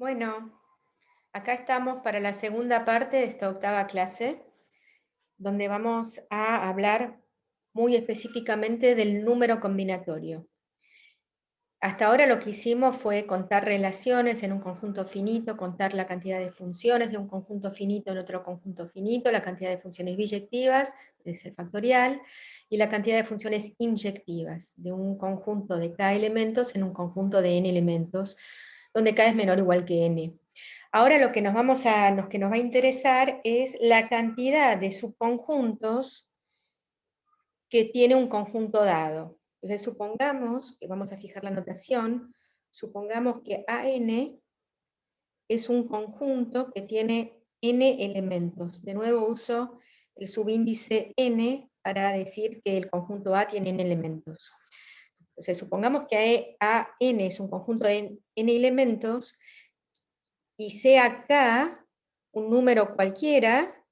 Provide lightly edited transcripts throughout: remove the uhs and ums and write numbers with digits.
Bueno, acá estamos para la segunda parte de esta octava clase, donde vamos a hablar muy específicamente del número combinatorio. Hasta ahora lo que hicimos fue contar relaciones en un conjunto finito, contar la cantidad de funciones de un conjunto finito en otro conjunto finito, la cantidad de funciones biyectivas, es el factorial, y la cantidad de funciones inyectivas de un conjunto de k elementos en un conjunto de n elementos, donde k es menor o igual que n. Ahora lo que nos va a interesar es la cantidad de subconjuntos que tiene un conjunto dado. Entonces supongamos, que vamos a fijar la notación, supongamos que AN es un conjunto que tiene n elementos. De nuevo uso el subíndice n para decir que el conjunto A tiene n elementos. Entonces supongamos que AN es un conjunto de n elementos, y sea K un número cualquiera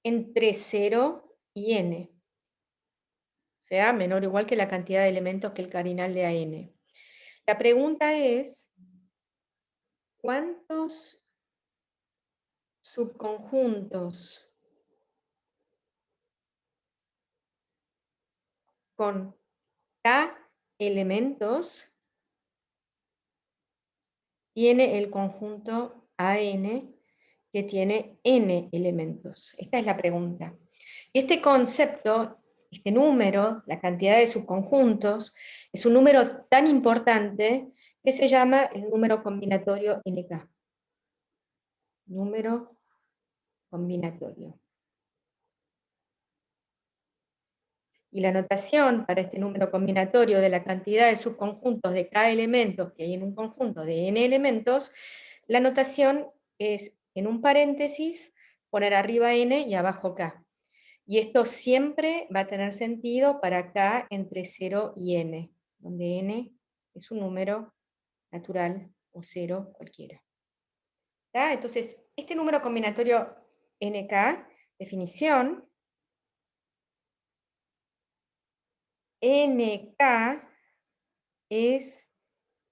entre 0 y n, sea menor o igual que la cantidad de elementos que el cardinal de AN. La pregunta es, ¿cuántos subconjuntos con K elementos tiene el conjunto AN que tiene n elementos? Esta es la pregunta. Y este concepto, este número, la cantidad de subconjuntos, es un número tan importante que se llama el número combinatorio NK. Número combinatorio. Y la notación para este número combinatorio de la cantidad de subconjuntos de K elementos que hay en un conjunto de n elementos, la notación es, en un paréntesis, poner arriba n y abajo K. Y esto siempre va a tener sentido para K entre 0 y n, donde n es un número natural o 0 cualquiera. ¿Está? Entonces, este número combinatorio NK, definición, NK es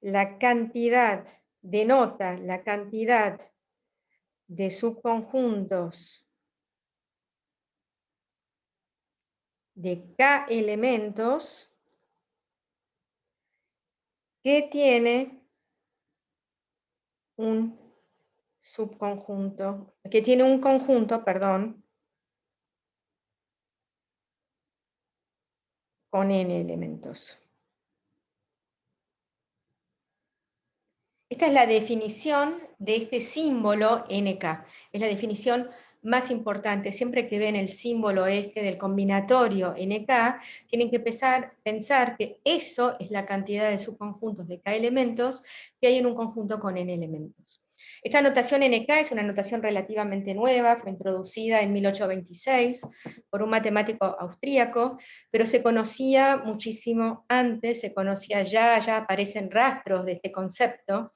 la cantidad, denota la cantidad de subconjuntos de K elementos que tiene un subconjunto, que tiene un conjunto, perdón, con n elementos. Esta es la definición de este símbolo NK. Es la definición más importante. Siempre que ven el símbolo este del combinatorio NK, tienen que pensar que eso es la cantidad de subconjuntos de K elementos que hay en un conjunto con n elementos. Esta notación NK es una notación relativamente nueva, fue introducida en 1826 por un matemático austríaco, pero se conocía muchísimo antes, ya aparecen rastros de este concepto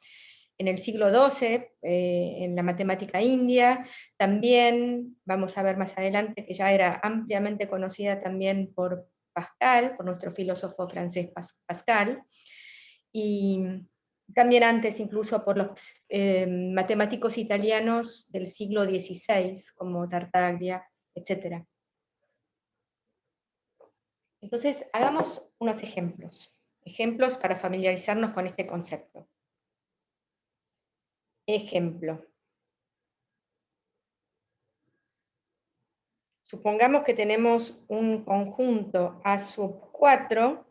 en el siglo XII, en la matemática india. También vamos a ver más adelante que ya era ampliamente conocida también por Pascal, por nuestro filósofo francés Pascal, y también antes incluso por los matemáticos italianos del siglo XVI, como Tartaglia, etc. Entonces, hagamos unos ejemplos para familiarizarnos con este concepto. Ejemplo. Supongamos que tenemos un conjunto A sub 4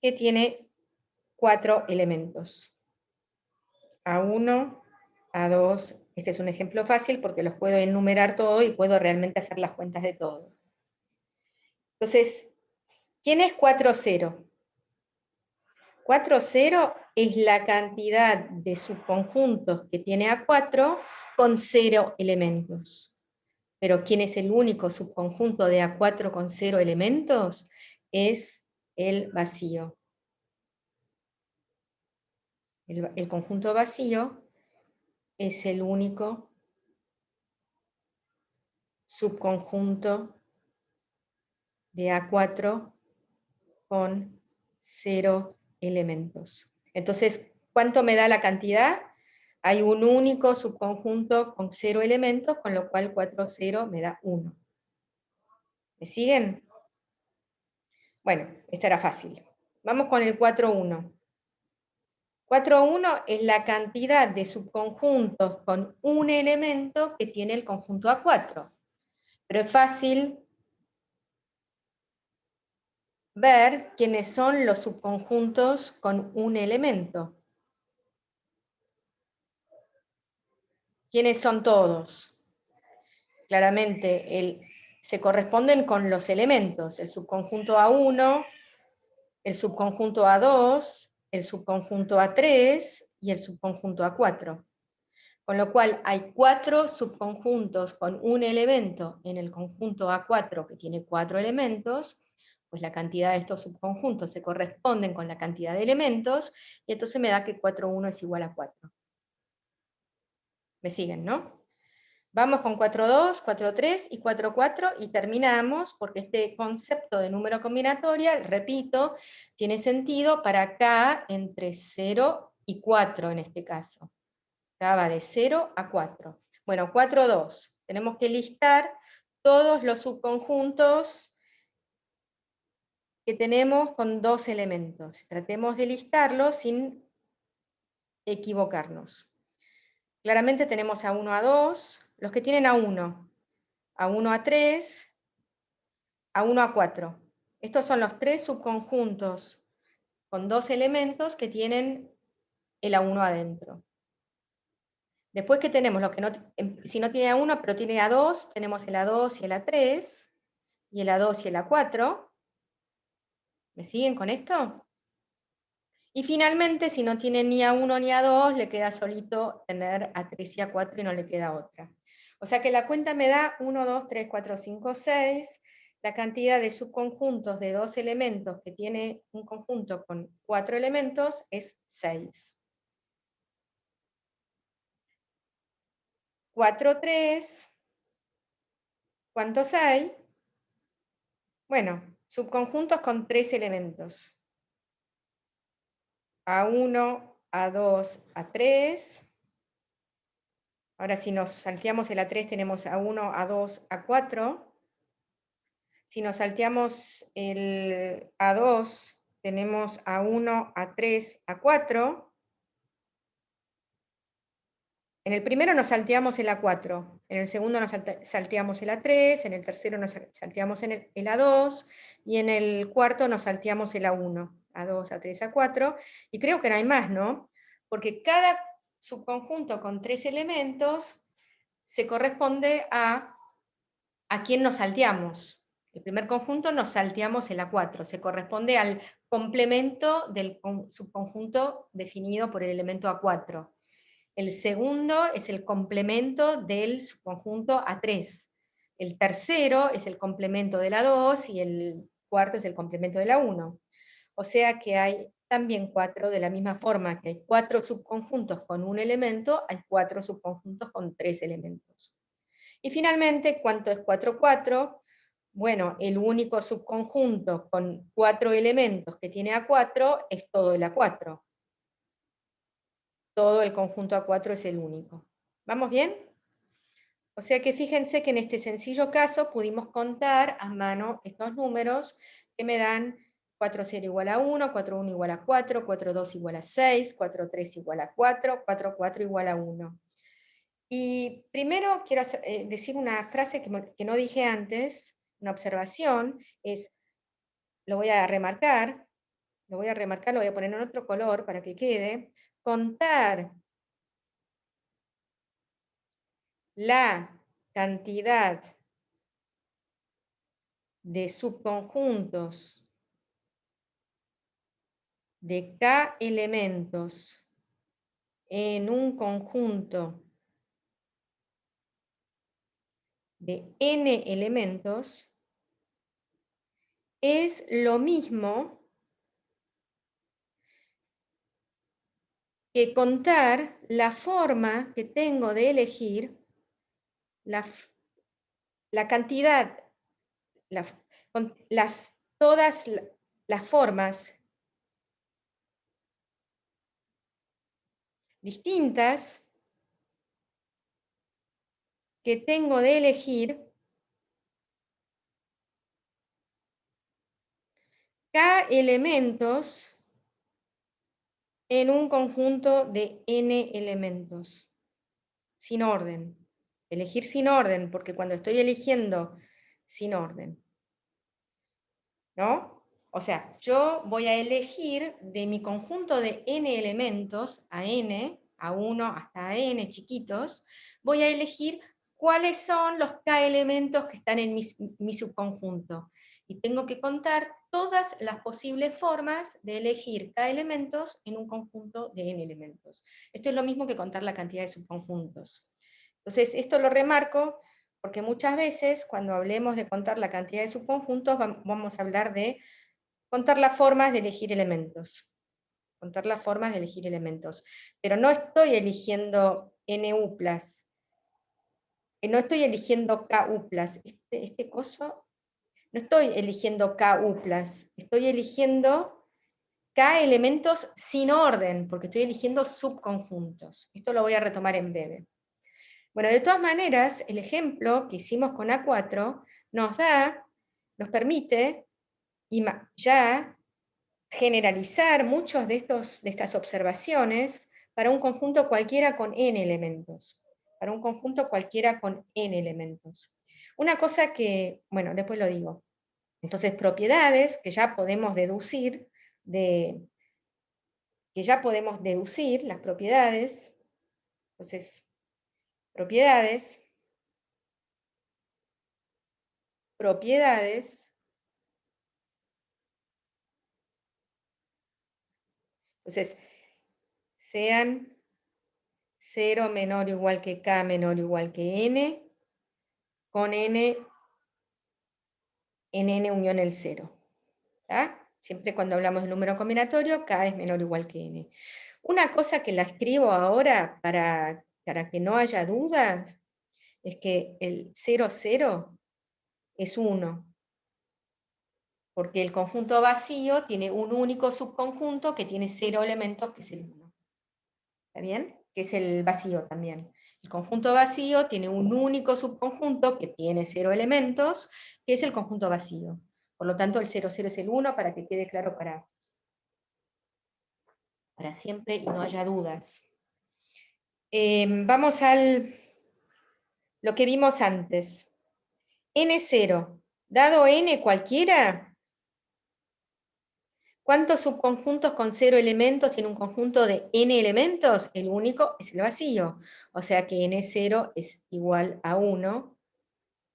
que tiene 4 elementos. A1, A2, este es un ejemplo fácil porque los puedo enumerar todo y puedo realmente hacer las cuentas de todo. Entonces, ¿quién es 4, 0? 4, 0 es la cantidad de subconjuntos que tiene A4 con 0 elementos. Pero ¿quién es el único subconjunto de A4 con 0 elementos? Es el vacío. El conjunto vacío es el único subconjunto de A4 con 0 elementos. Entonces, ¿Cuánto me da la cantidad? Hay un único subconjunto con 0 elementos, con lo cual 4, 0 me da 1. ¿Me siguen? Bueno, esta era fácil. Vamos con el 4, 1. 4, 1 es la cantidad de subconjuntos con un elemento que tiene el conjunto A4. Pero es fácil ver quiénes son los subconjuntos con un elemento. ¿Quiénes son todos? Claramente se corresponden con los elementos, el subconjunto A1, el subconjunto A2, el subconjunto A3 y el subconjunto A4. Con lo cual hay 4 subconjuntos con un elemento en el conjunto A4 que tiene 4 elementos, pues la cantidad de estos subconjuntos se corresponden con la cantidad de elementos, y entonces me da que 4, 1 es igual a 4. ¿Me siguen, no? Vamos con 4,2, 4,3 y 4,4 y terminamos, porque este concepto de número combinatorial, repito, tiene sentido para acá entre 0 y 4 en este caso. Acá va de 0 a 4. Bueno, 4,2. Tenemos que listar todos los subconjuntos que tenemos con dos elementos. Tratemos de listarlos sin equivocarnos. Claramente tenemos A1, A2, los que tienen A1, A1, A3, A1, A4. Estos son los tres subconjuntos con dos elementos que tienen el A1 adentro. Después que tenemos los que no, si no tiene A1 pero tiene A2, tenemos el A2 y el A3, y el A2 y el A4. ¿Me siguen con esto? Y finalmente, si no tiene ni A1 ni A2, le queda solito tener A3 y A4 y no le queda otra. O sea que la cuenta me da 1, 2, 3, 4, 5, 6. La cantidad de subconjuntos de dos elementos que tiene un conjunto con 4 elementos es 6. 4, 3. ¿Cuántos hay? Bueno, subconjuntos con 3 elementos. A1, A2, A3. Ahora si nos salteamos el A3 tenemos A1, A2, A4. Si nos salteamos el A2 tenemos A1, A3, A4. En el primero nos salteamos el A4, en el segundo nos salteamos el A3, en el tercero nos salteamos el A2, y en el cuarto nos salteamos el A1, A2, A3, A4, y creo que no hay más, ¿no? Porque cada subconjunto con 3 elementos se corresponde a quién nos salteamos. El primer conjunto nos salteamos el A4, se corresponde al complemento del subconjunto definido por el elemento A4. El segundo es el complemento del subconjunto A3. El tercero es el complemento de la 2 y el cuarto es el complemento de la 1. O sea que hay también 4 de la misma forma que hay 4 subconjuntos con un elemento, hay 4 subconjuntos con 3 elementos. Y finalmente, ¿cuánto es 4, 4? Bueno, el único subconjunto con 4 elementos que tiene A4 es todo el A4. Todo el conjunto A4 es el único. ¿Vamos bien? O sea que fíjense que en este sencillo caso pudimos contar a mano estos números que me dan 4, 0 igual a 1, 4, 1 igual a 4, 4, 2 igual a 6, 4, 3 igual a 4, 4, 4 igual a 1. Y primero quiero decir una frase que no dije antes, una observación, es, lo voy a remarcar, lo voy a poner en otro color para que quede, contar la cantidad de subconjuntos de K elementos en un conjunto de N elementos es lo mismo que contar la forma que tengo de elegir la cantidad, todas las formas distintas que tengo de elegir K elementos en un conjunto de n elementos, sin orden. Elegir sin orden, porque cuando estoy eligiendo sin orden, ¿no? O sea, yo voy a elegir de mi conjunto de n elementos, a n, a 1 hasta n chiquitos, voy a elegir cuáles son los k elementos que están en mi subconjunto. Y tengo que contar todas las posibles formas de elegir k elementos en un conjunto de n elementos. Esto es lo mismo que contar la cantidad de subconjuntos. Entonces, esto lo remarco porque muchas veces cuando hablemos de contar la cantidad de subconjuntos vamos a hablar de contar las formas de elegir elementos. Contar las formas de elegir elementos. Pero no estoy eligiendo NU+. No estoy eligiendo KU+. Este coso, no estoy eligiendo KU+. Estoy eligiendo K elementos sin orden, porque estoy eligiendo subconjuntos. Esto lo voy a retomar en breve. Bueno, de todas maneras, el ejemplo que hicimos con A4 nos permite ya generalizar muchos de estas observaciones para un conjunto cualquiera con n elementos. Para un conjunto cualquiera con n elementos. Una cosa que, bueno, después lo digo. Entonces, propiedades que ya podemos deducir las propiedades. Entonces, propiedades. Entonces, sean 0 menor o igual que k menor o igual que n, con n en n unión el 0. ¿Tá? Siempre cuando hablamos de número combinatorio, k es menor o igual que n. Una cosa que la escribo ahora para que no haya dudas, es que el 0, 0 es 1. Porque el conjunto vacío tiene un único subconjunto que tiene 0 elementos, que es el 1. ¿Está bien? Que es el vacío también. El conjunto vacío tiene un único subconjunto que tiene 0 elementos, que es el conjunto vacío. Por lo tanto, el 0, 0 es el 1, para que quede claro para siempre y no haya dudas. Vamos a lo que vimos antes. N0, dado n cualquiera, ¿cuántos subconjuntos con 0 elementos tiene un conjunto de n elementos? El único es el vacío. O sea que n0 es igual a 1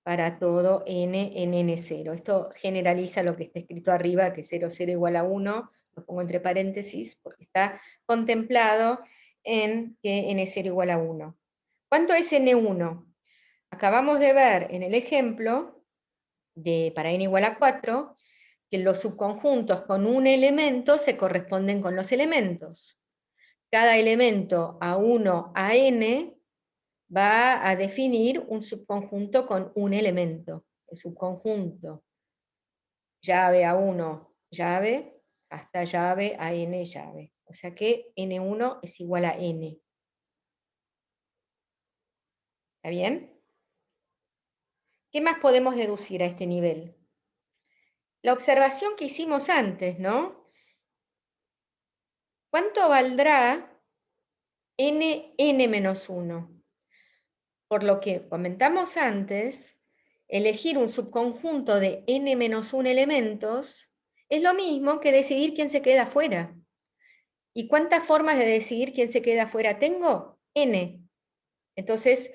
para todo n en n0. Esto generaliza lo que está escrito arriba, que 0, 0 igual a 1, lo pongo entre paréntesis, porque está contemplado en que n0 igual a 1. ¿Cuánto es n1? Acabamos de ver en el ejemplo, para n igual a 4, que los subconjuntos con un elemento se corresponden con los elementos. Cada elemento A1 a n va a definir un subconjunto con un elemento. El subconjunto llave A1, llave, hasta llave a n, llave. O sea que n1 es igual a n. ¿Está bien? ¿Qué más podemos deducir a este nivel? La observación que hicimos antes, ¿no? ¿Cuánto valdrá n-1? Por lo que comentamos antes, elegir un subconjunto de n-1 elementos es lo mismo que decidir quién se queda fuera. ¿Y cuántas formas de decidir quién se queda fuera tengo? N. Entonces,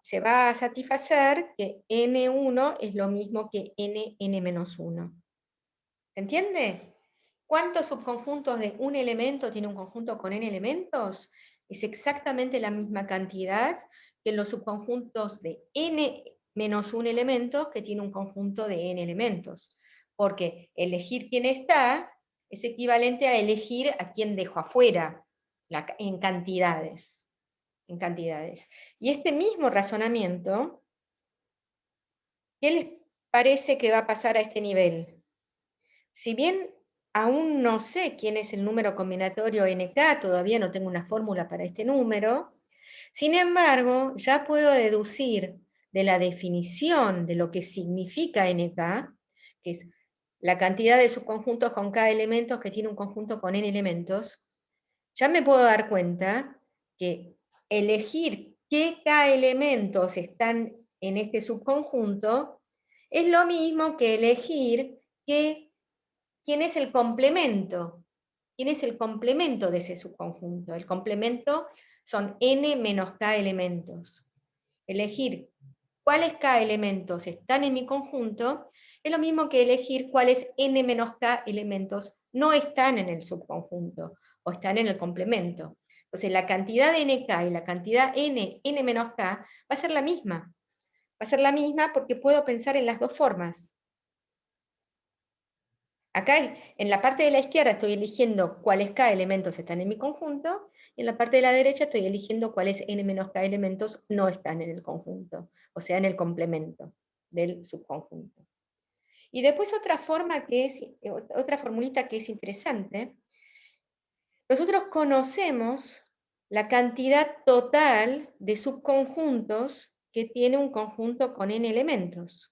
se va a satisfacer que n1 es lo mismo que n-1. ¿Se entiende? ¿Cuántos subconjuntos de un elemento tiene un conjunto con n elementos? Es exactamente la misma cantidad que los subconjuntos de n-1 elementos que tiene un conjunto de n elementos. Porque elegir quién está es equivalente a elegir a quién dejo afuera, en cantidades. Y este mismo razonamiento, ¿qué les parece que va a pasar a este nivel? Si bien aún no sé quién es el número combinatorio NK, todavía no tengo una fórmula para este número. Sin embargo, ya puedo deducir de la definición de lo que significa NK, que es la cantidad de subconjuntos con K elementos que tiene un conjunto con N elementos, ya me puedo dar cuenta que elegir qué K elementos están en este subconjunto es lo mismo que elegir quién es el complemento. ¿Quién es el complemento de ese subconjunto? El complemento son n menos k elementos. Elegir cuáles k elementos están en mi conjunto es lo mismo que elegir cuáles n menos k elementos no están en el subconjunto o están en el complemento. Entonces la cantidad de nk y la cantidad n menos k va a ser la misma. Va a ser la misma porque puedo pensar en las dos formas. Acá en la parte de la izquierda estoy eligiendo cuáles k elementos están en mi conjunto, y en la parte de la derecha estoy eligiendo cuáles n menos k elementos no están en el conjunto, o sea, en el complemento del subconjunto. Y después otra forma que es, otra formulita que es interesante, nosotros conocemos la cantidad total de subconjuntos que tiene un conjunto con n elementos.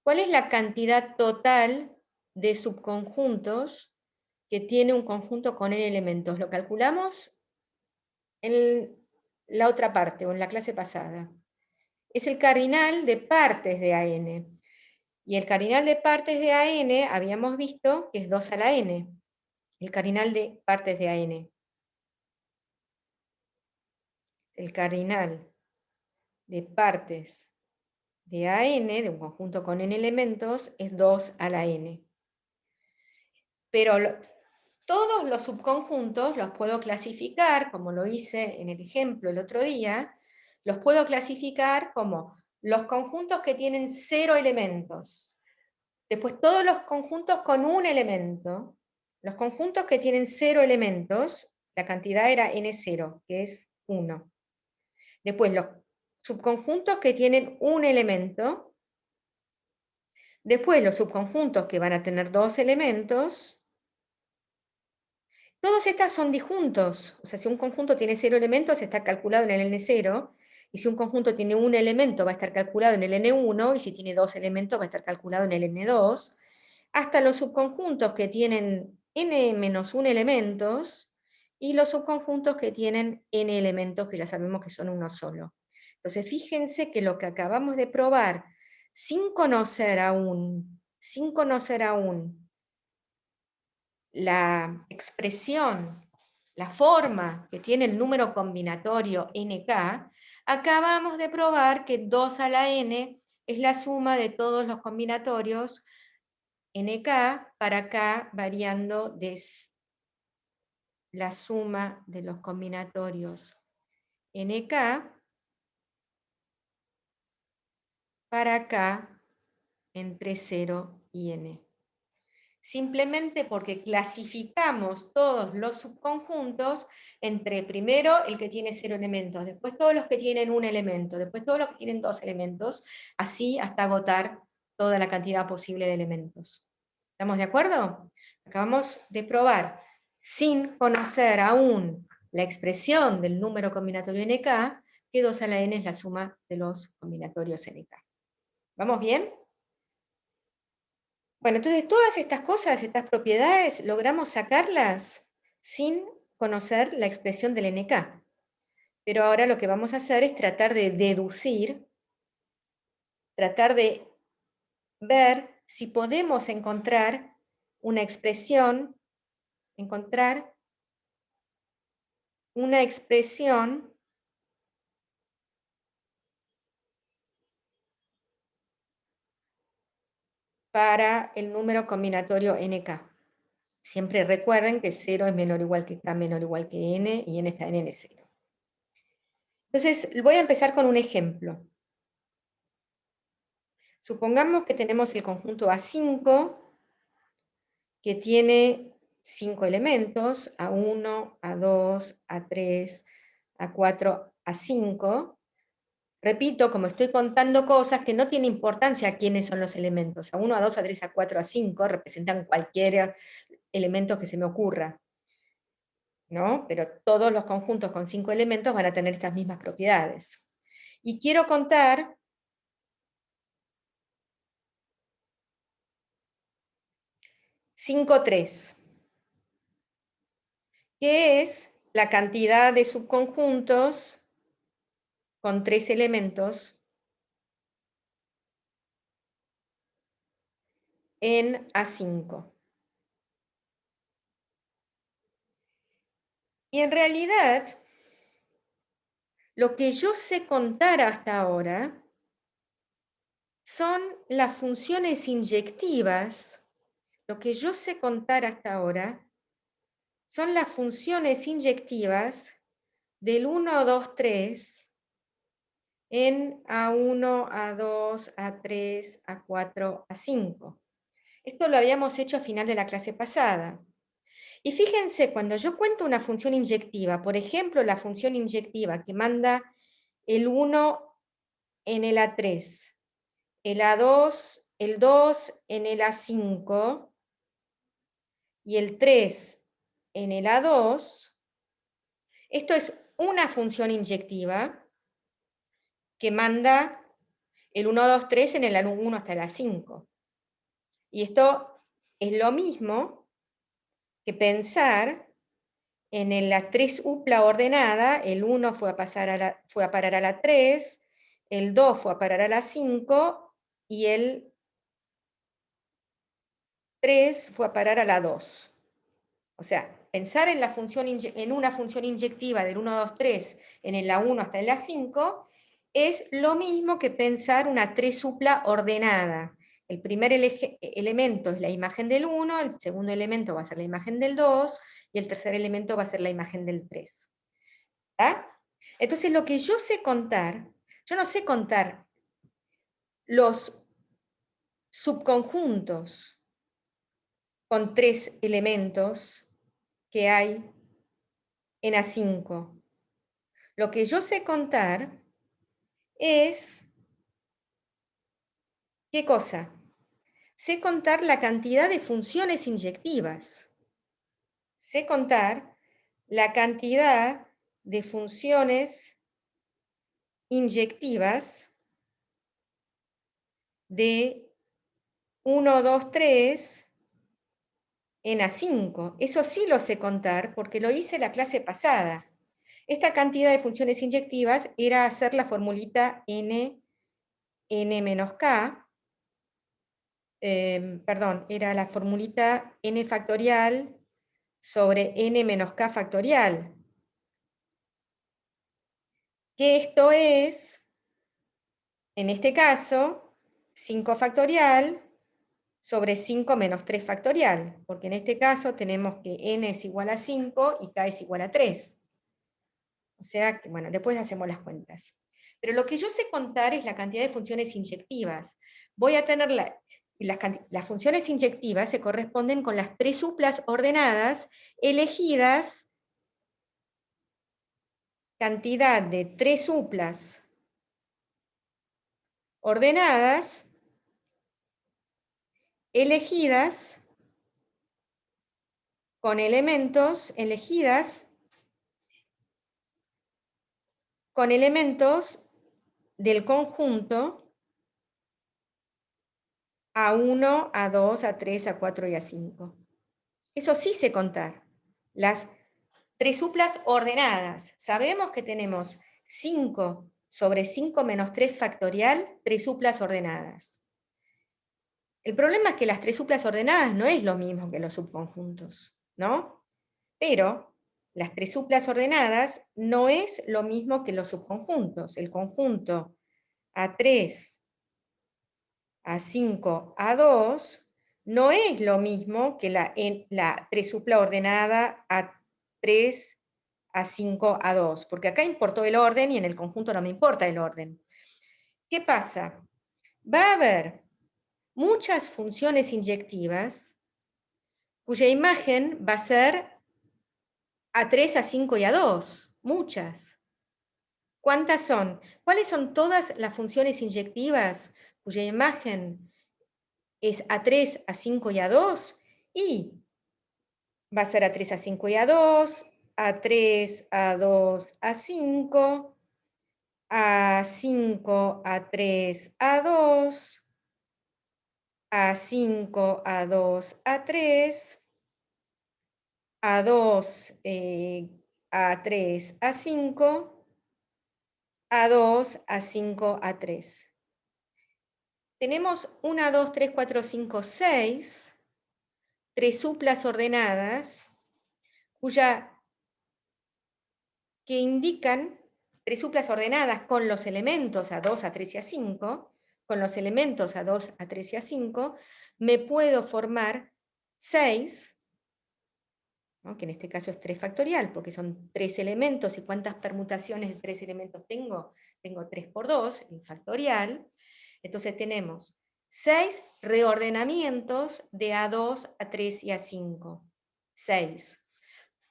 ¿Cuál es la cantidad total de subconjuntos que tiene un conjunto con n elementos? Lo calculamos en la otra parte, o en la clase pasada. Es el cardinal de partes de AN. Y el cardinal de partes de AN habíamos visto que es 2 a la n. El cardinal de partes de AN. El cardinal de partes de AN, de un conjunto con n elementos, es 2 a la n. Pero todos los subconjuntos los puedo clasificar, como lo hice en el ejemplo el otro día, los puedo clasificar como los conjuntos que tienen 0 elementos. Después todos los conjuntos con un elemento. Los conjuntos que tienen 0 elementos, la cantidad era n0, que es 1. Después los subconjuntos que tienen un elemento. Después los subconjuntos que van a tener 2 elementos. Todos estos son disjuntos, o sea, si un conjunto tiene 0 elementos está calculado en el n0, y si un conjunto tiene un elemento va a estar calculado en el n1, y si tiene 2 elementos va a estar calculado en el n2, hasta los subconjuntos que tienen n-1 elementos, y los subconjuntos que tienen n elementos, que ya sabemos que son uno solo. Entonces fíjense que lo que acabamos de probar, sin conocer aún la expresión, la forma que tiene el número combinatorio nk, acabamos de probar que 2 a la n es la suma de todos los combinatorios nk para k variando de la suma de los combinatorios nk para k entre 0 y n. Simplemente porque clasificamos todos los subconjuntos entre primero el que tiene 0 elementos, después todos los que tienen un elemento, después todos los que tienen 2 elementos, así hasta agotar toda la cantidad posible de elementos. ¿Estamos de acuerdo? Acabamos de probar, sin conocer aún la expresión del número combinatorio nk, que 2 a la n es la suma de los combinatorios nk. ¿Vamos bien? Bueno, entonces todas estas cosas, estas propiedades, logramos sacarlas sin conocer la expresión del NK. Pero ahora lo que vamos a hacer es tratar de deducir, tratar de ver si podemos encontrar una expresión para el número combinatorio NK. Siempre recuerden que 0 es menor o igual que K menor o igual que N, y N está en N0. Entonces, voy a empezar con un ejemplo. Supongamos que tenemos el conjunto A5, que tiene 5 elementos, A1, A2, A3, A4, A5. Repito, como estoy contando cosas que no tiene importancia quiénes son los elementos. A1, A2, A3, A4, A5 representan cualquiera, elementos que se me ocurra, ¿no? Pero todos los conjuntos con 5 elementos van a tener estas mismas propiedades. Y quiero contar 5, 3, que es la cantidad de subconjuntos con 3 elementos en A5. Y en realidad, lo que yo sé contar hasta ahora son las funciones inyectivas. Lo que yo sé contar hasta ahora son las funciones inyectivas del 1, 2, 3 en A1, A2, A3, A4, A5. Esto lo habíamos hecho a final de la clase pasada. Y fíjense, cuando yo cuento una función inyectiva, por ejemplo, la función inyectiva que manda el 1 en el A3, el A2, el 2 en el A5 y el 3 en el A2, esto es una función inyectiva que manda el 1, 2, 3 en el A1 hasta el A5. Y esto es lo mismo que pensar en la 3 upla ordenada, el 1 fue a parar a la 3, el 2 fue a parar a la 5 y el 3 fue a parar a la 2. O sea, pensar en, en una función inyectiva del 1, 2, 3 en el A1 hasta el A5 es lo mismo que pensar una 3 upla ordenada. El primer elemento es la imagen del 1, el segundo elemento va a ser la imagen del 2 y el tercer elemento va a ser la imagen del 3. ¿Ah? Entonces, lo que yo sé contar, yo no sé contar los subconjuntos con 3 elementos que hay en A5. Lo que yo sé contar es, ¿qué cosa? Sé contar la cantidad de funciones inyectivas. Sé contar la cantidad de funciones inyectivas de 1, 2, 3 en A5. Eso sí lo sé contar porque lo hice la clase pasada. Esta cantidad de funciones inyectivas era hacer la formulita n menos k, perdón, era la formulita n factorial sobre n menos k factorial. Que esto es, en este caso, 5 factorial sobre 5 menos 3 factorial, porque en este caso tenemos que n es igual a 5 y k es igual a 3. O sea, que, bueno, después hacemos las cuentas. Pero lo que yo sé contar es la cantidad de funciones inyectivas. Voy a tener las funciones inyectivas se corresponden con las 3 suplas ordenadas elegidas, cantidad de 3 suplas ordenadas elegidas con elementos, del conjunto A1, A2, A3, A4 y A5. Eso sí sé contar. Las 3 suplas ordenadas. Sabemos que tenemos 5 sobre 5 menos 3 factorial, 3 suplas ordenadas. El problema es que las 3 suplas ordenadas no es lo mismo que los subconjuntos, ¿no? Pero las 3 suplas ordenadas no es lo mismo que los subconjuntos. El conjunto A3, A5, A2 no es lo mismo que la 3 supla ordenada A3, A5, A2, porque acá importó el orden y en el conjunto no me importa el orden. ¿Qué pasa? Va a haber muchas funciones inyectivas cuya imagen va a ser A3, A5 y A2. Muchas. ¿Cuántas son? ¿Cuáles son todas las funciones inyectivas cuya imagen es A3, A5 y A2? Y Va a ser A3, A5 y A2, A3, A2, A5, A5, A3, A2, A5, A2, A3, A2, A3, A5, A2, A5, A3. Tenemos 1, 2, 3, 4, 5, 6 tresuplas ordenadas que indican tresuplas ordenadas con los elementos A2, A3 y A5, con los elementos A2, A3 y A5, me puedo formar 6, ¿no? Que en este caso es 3 factorial, porque son 3 elementos, ¿y cuántas permutaciones de 3 elementos tengo? Tengo 3 por 2, el factorial. Entonces tenemos 6 reordenamientos de A2, A3 y A5. 6.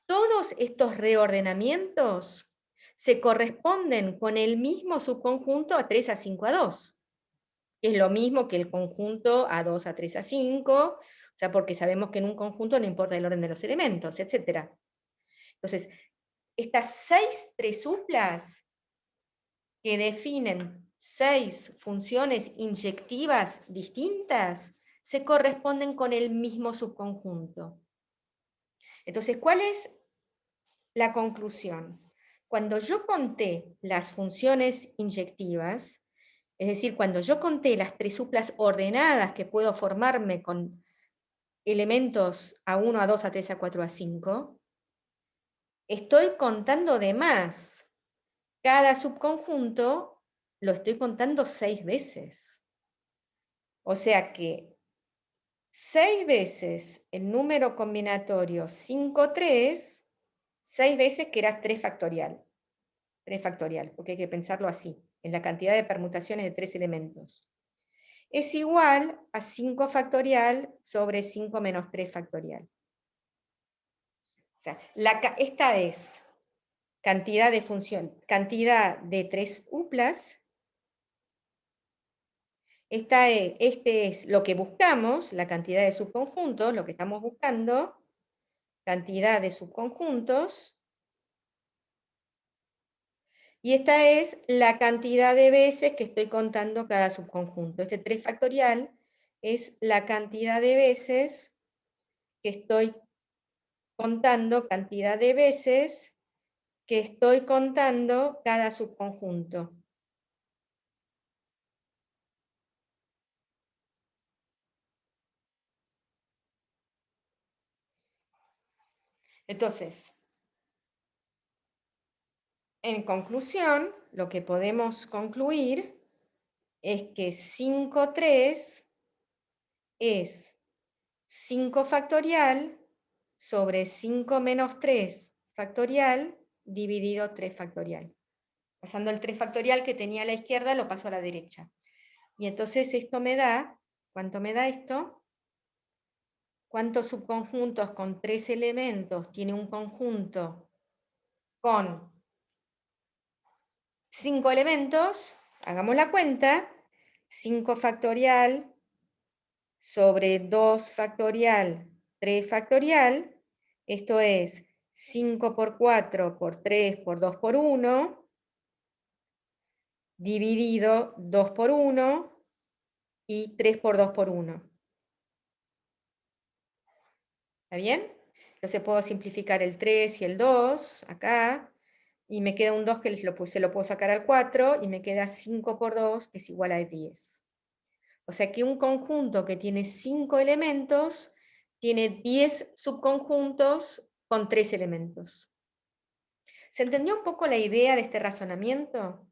Todos estos reordenamientos se corresponden con el mismo subconjunto A3, A5, A2. Es lo mismo que el conjunto A2, A3, A5, o sea, porque sabemos que en un conjunto no importa el orden de los elementos, etc. Entonces, estas 6 tresuplas que definen 6 funciones inyectivas distintas se corresponden con el mismo subconjunto. Entonces, ¿cuál es la conclusión? Cuando yo conté las funciones inyectivas, es decir, cuando yo conté las tresuplas ordenadas que puedo formarme con elementos A1, A2, A3, A4, A5, estoy contando de más. Cada subconjunto lo estoy contando 6 veces. O sea que 6 veces el número combinatorio 5, 3, 6 veces que era 3 factorial. 3 factorial, porque hay que pensarlo así, en la cantidad de permutaciones de 3 elementos. Es igual a 5 factorial sobre 5 menos 3 factorial. O sea, esta es cantidad de función, cantidad de 3 uplas. Este es lo que buscamos, la cantidad de subconjuntos, lo que estamos buscando, cantidad de subconjuntos. Y esta es la cantidad de veces que estoy contando cada subconjunto. Este 3 factorial es la cantidad de veces que estoy contando, cantidad de veces que estoy contando cada subconjunto. Entonces, en conclusión, lo que podemos concluir es que 5,3 es 5 factorial sobre 5 menos 3 factorial dividido 3 factorial. Pasando el 3 factorial que tenía a la izquierda, lo paso a la derecha. Y entonces esto me da, ¿cuánto me da esto? ¿Cuántos subconjuntos con 3 elementos tiene un conjunto con 5 elementos? Hagamos la cuenta. 5 factorial sobre 2 factorial, 3 factorial. Esto es 5 por 4 por 3 por 2 por 1, dividido 2 por 1 y 3 por 2 por 1. ¿Está bien? Entonces puedo simplificar el 3 y el 2 acá, y me queda un 2 que se lo puedo sacar al 4, y me queda 5 por 2, que es igual a 10. O sea que un conjunto que tiene 5 elementos, tiene 10 subconjuntos con 3 elementos. ¿Se entendió un poco la idea de este razonamiento?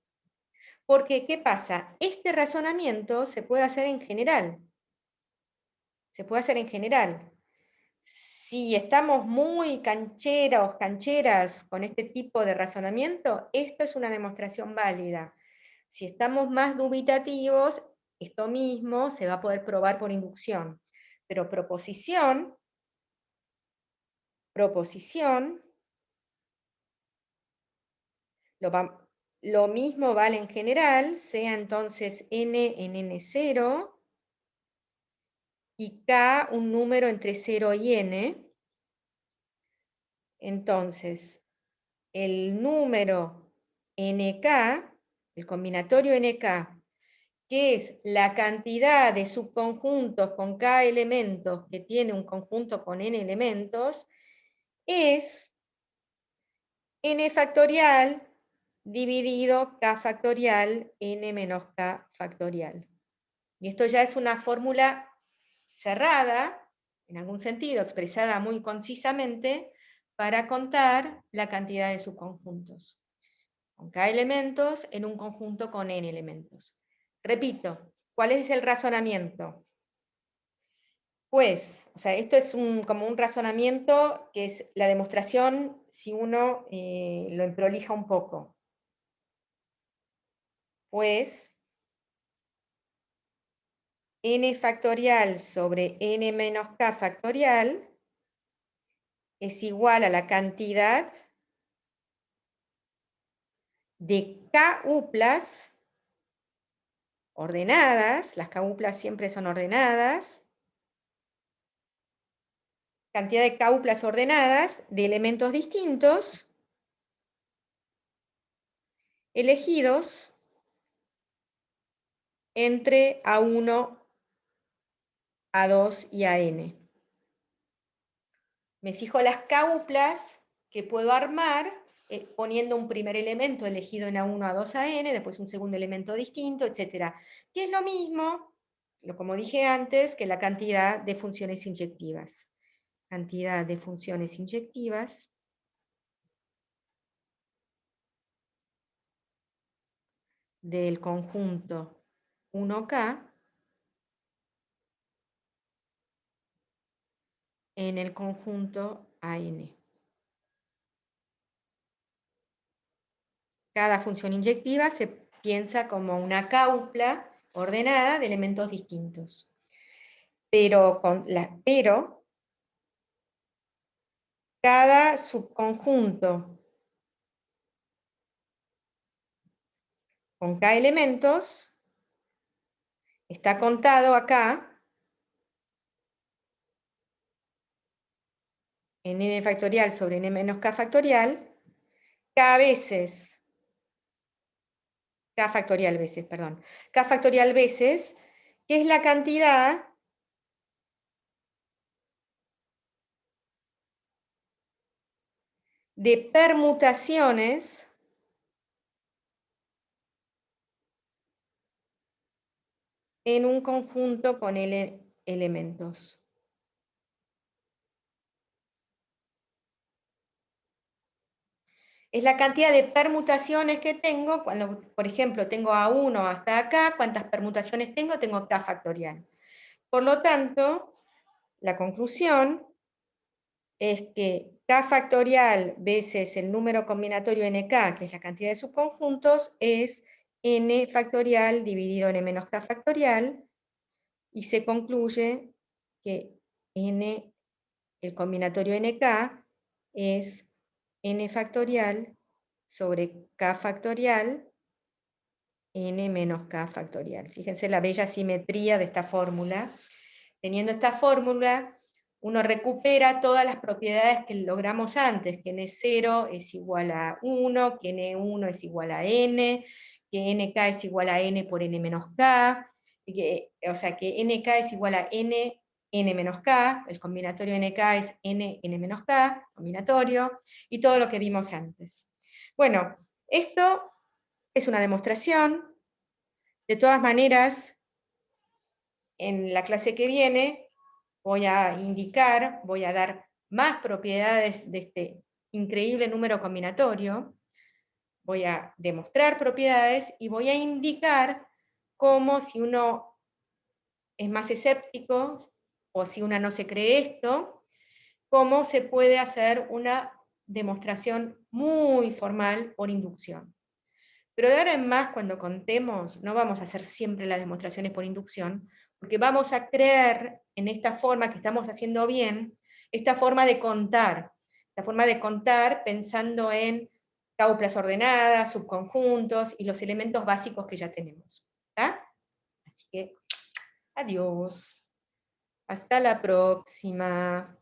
Porque, ¿qué pasa? Este razonamiento se puede hacer en general. Se puede hacer en general. Si estamos muy cancheras con este tipo de razonamiento, esto es una demostración válida. Si estamos más dubitativos, esto mismo se va a poder probar por inducción. Pero proposición, lo mismo vale en general, sea entonces n en n0 y k un número entre 0 y n. Entonces, el número NK, el combinatorio NK, que es la cantidad de subconjuntos con K elementos que tiene un conjunto con N elementos, es N factorial dividido K factorial N menos K factorial. Y esto ya es una fórmula cerrada, en algún sentido, expresada muy concisamente, para contar la cantidad de subconjuntos, con K elementos en un conjunto con N elementos. Repito, ¿cuál es el razonamiento? Pues, o sea, esto es como un razonamiento que es la demostración si uno lo emprolija un poco. Pues, n factorial sobre n menos k factorial es igual a la cantidad de k-uplas ordenadas, las k-uplas siempre son ordenadas, cantidad de k-uplas ordenadas de elementos distintos, elegidos entre A1, A2 y AN. Me fijo las k-uplas que puedo armar poniendo un primer elemento elegido en A1, A2, AN, después un segundo elemento distinto, etc. Que es lo mismo, como dije antes, que la cantidad de funciones inyectivas. Cantidad de funciones inyectivas del conjunto 1K en el conjunto AN. Cada función inyectiva se piensa como una k-upla ordenada de elementos distintos. Pero cada subconjunto con k elementos está contado acá en n factorial sobre n menos k factorial, k veces, k factorial veces, perdón, k factorial veces, que es la cantidad de permutaciones en un conjunto con elementos. Es la cantidad de permutaciones que tengo cuando, por ejemplo, tengo A1 hasta acá, cuántas permutaciones tengo K factorial. Por lo tanto, la conclusión es que K factorial veces el número combinatorio nk, que es la cantidad de subconjuntos, es n factorial dividido n menos k factorial, y se concluye que n, el combinatorio nk, es n factorial sobre k factorial n menos k factorial. Fíjense la bella simetría de esta fórmula. Teniendo esta fórmula, uno recupera todas las propiedades que logramos antes, que n0 es igual a 1, que n1 es igual a n, que nk es igual a n por n menos k, o sea que nk es igual a n menos k, el combinatorio nk es n menos k, combinatorio, y todo lo que vimos antes. Bueno, esto es una demostración. De todas maneras, en la clase que viene voy a indicar, voy a dar más propiedades de este increíble número combinatorio, voy a demostrar propiedades y voy a indicar cómo, si uno es más escéptico o si una no se cree esto, cómo se puede hacer una demostración muy formal por inducción. Pero de ahora en más, cuando contemos, no vamos a hacer siempre las demostraciones por inducción, porque vamos a creer en esta forma que estamos haciendo bien, esta forma de contar pensando en cauplas ordenadas, subconjuntos y los elementos básicos que ya tenemos. ¿Está? Así que, adiós. Hasta la próxima.